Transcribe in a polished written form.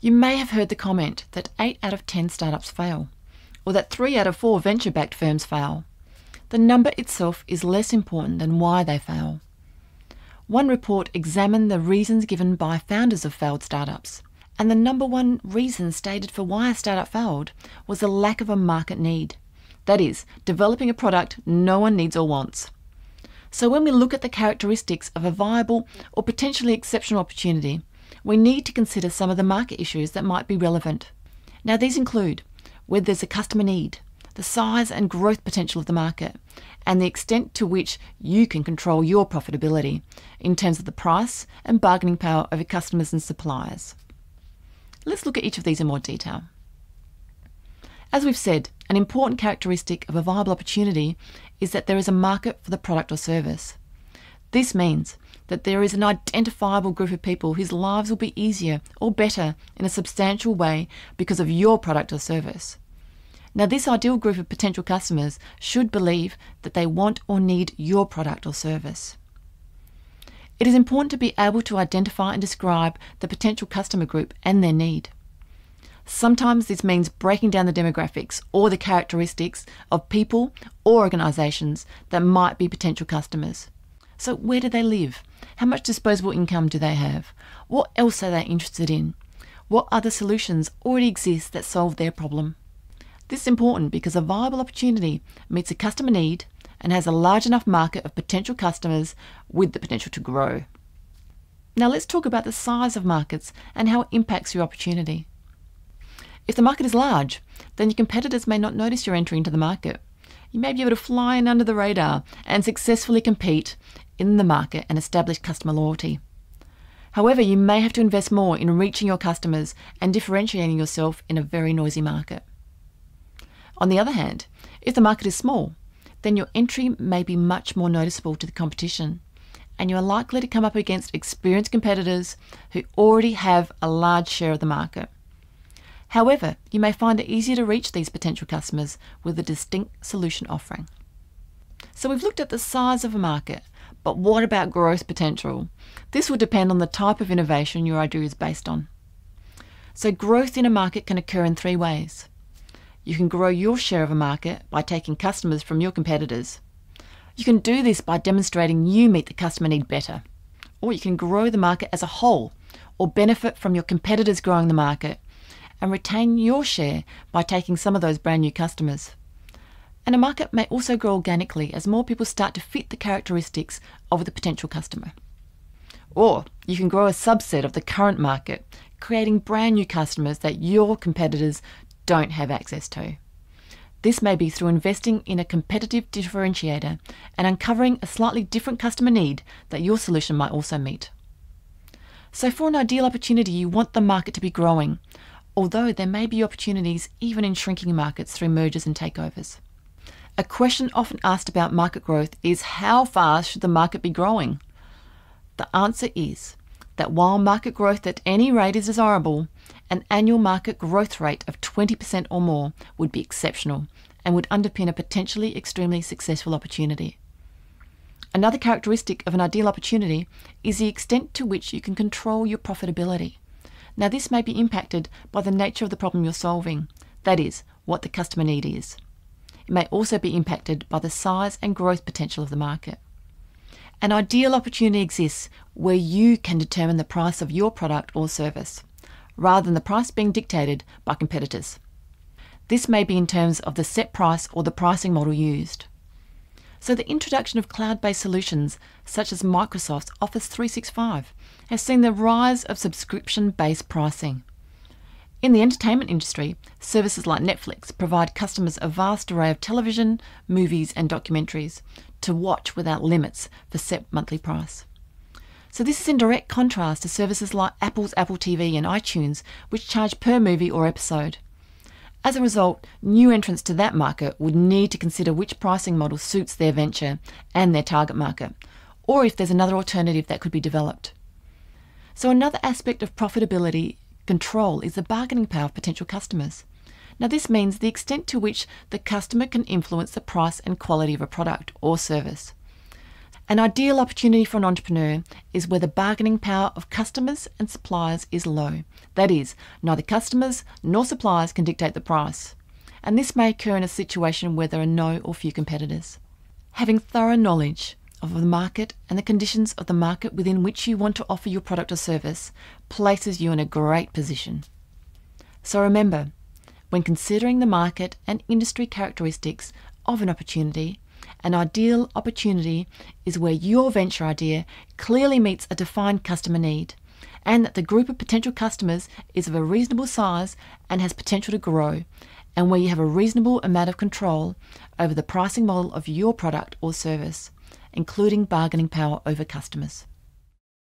You may have heard the comment that 8 out of 10 startups fail, or that 3 out of 4 venture-backed firms fail. The number itself is less important than why they fail. One report examined the reasons given by founders of failed startups, and the number one reason stated for why a startup failed was the lack of a market need. That is, developing a product no one needs or wants. So when we look at the characteristics of a viable or potentially exceptional opportunity, we need to consider some of the market issues that might be relevant. Now these include whether there's a customer need, the size and growth potential of the market, and the extent to which you can control your profitability in terms of the price and bargaining power of your customers and suppliers. Let's look at each of these in more detail. As we've said, an important characteristic of a viable opportunity is that there is a market for the product or service. This means that there is an identifiable group of people whose lives will be easier or better in a substantial way because of your product or service. Now, this ideal group of potential customers should believe that they want or need your product or service. It is important to be able to identify and describe the potential customer group and their need. Sometimes this means breaking down the demographics or the characteristics of people or organisations that might be potential customers. So where do they live? How much disposable income do they have? What else are they interested in? What other solutions already exist that solve their problem? This is important because a viable opportunity meets a customer need and has a large enough market of potential customers with the potential to grow. Now let's talk about the size of markets and how it impacts your opportunity. If the market is large, then your competitors may not notice you're entering into the market. You may be able to fly in under the radar and successfully compete in the market and establish customer loyalty. However, you may have to invest more in reaching your customers and differentiating yourself in a very noisy market. On the other hand, if the market is small, then your entry may be much more noticeable to the competition, and you are likely to come up against experienced competitors who already have a large share of the market. However, you may find it easier to reach these potential customers with a distinct solution offering. So we've looked at the size of a market, but what about growth potential? This will depend on the type of innovation your idea is based on. So growth in a market can occur in 3 ways. You can grow your share of a market by taking customers from your competitors. You can do this by demonstrating you meet the customer need better. Or you can grow the market as a whole, or benefit from your competitors growing the market, and retain your share by taking some of those brand new customers. And a market may also grow organically as more people start to fit the characteristics of the potential customer. Or you can grow a subset of the current market, creating brand new customers that your competitors don't have access to. This may be through investing in a competitive differentiator and uncovering a slightly different customer need that your solution might also meet. So for an ideal opportunity, you want the market to be growing, although there may be opportunities even in shrinking markets through mergers and takeovers. A question often asked about market growth is how fast should the market be growing? The answer is that while market growth at any rate is desirable, an annual market growth rate of 20% or more would be exceptional and would underpin a potentially extremely successful opportunity. Another characteristic of an ideal opportunity is the extent to which you can control your profitability. Now this may be impacted by the nature of the problem you're solving, that is, what the customer need is. It may also be impacted by the size and growth potential of the market. An ideal opportunity exists where you can determine the price of your product or service, rather than the price being dictated by competitors. This may be in terms of the set price or the pricing model used. So the introduction of cloud-based solutions, such as Microsoft's Office 365, has seen the rise of subscription-based pricing. In the entertainment industry, services like Netflix provide customers a vast array of television, movies and documentaries to watch without limits for set monthly price. So this is in direct contrast to services like Apple's Apple TV and iTunes, which charge per movie or episode. As a result, new entrants to that market would need to consider which pricing model suits their venture and their target market, or if there's another alternative that could be developed. So another aspect of profitability control is the bargaining power of potential customers. Now this means the extent to which the customer can influence the price and quality of a product or service. An ideal opportunity for an entrepreneur is where the bargaining power of customers and suppliers is low. That is, neither customers nor suppliers can dictate the price. And this may occur in a situation where there are no or few competitors. Having thorough knowledge of the market and the conditions of the market within which you want to offer your product or service places you in a great position. So remember, when considering the market and industry characteristics of an opportunity, an ideal opportunity is where your venture idea clearly meets a defined customer need, and that the group of potential customers is of a reasonable size and has potential to grow, and where you have a reasonable amount of control over the pricing model of your product or service, including bargaining power over customers.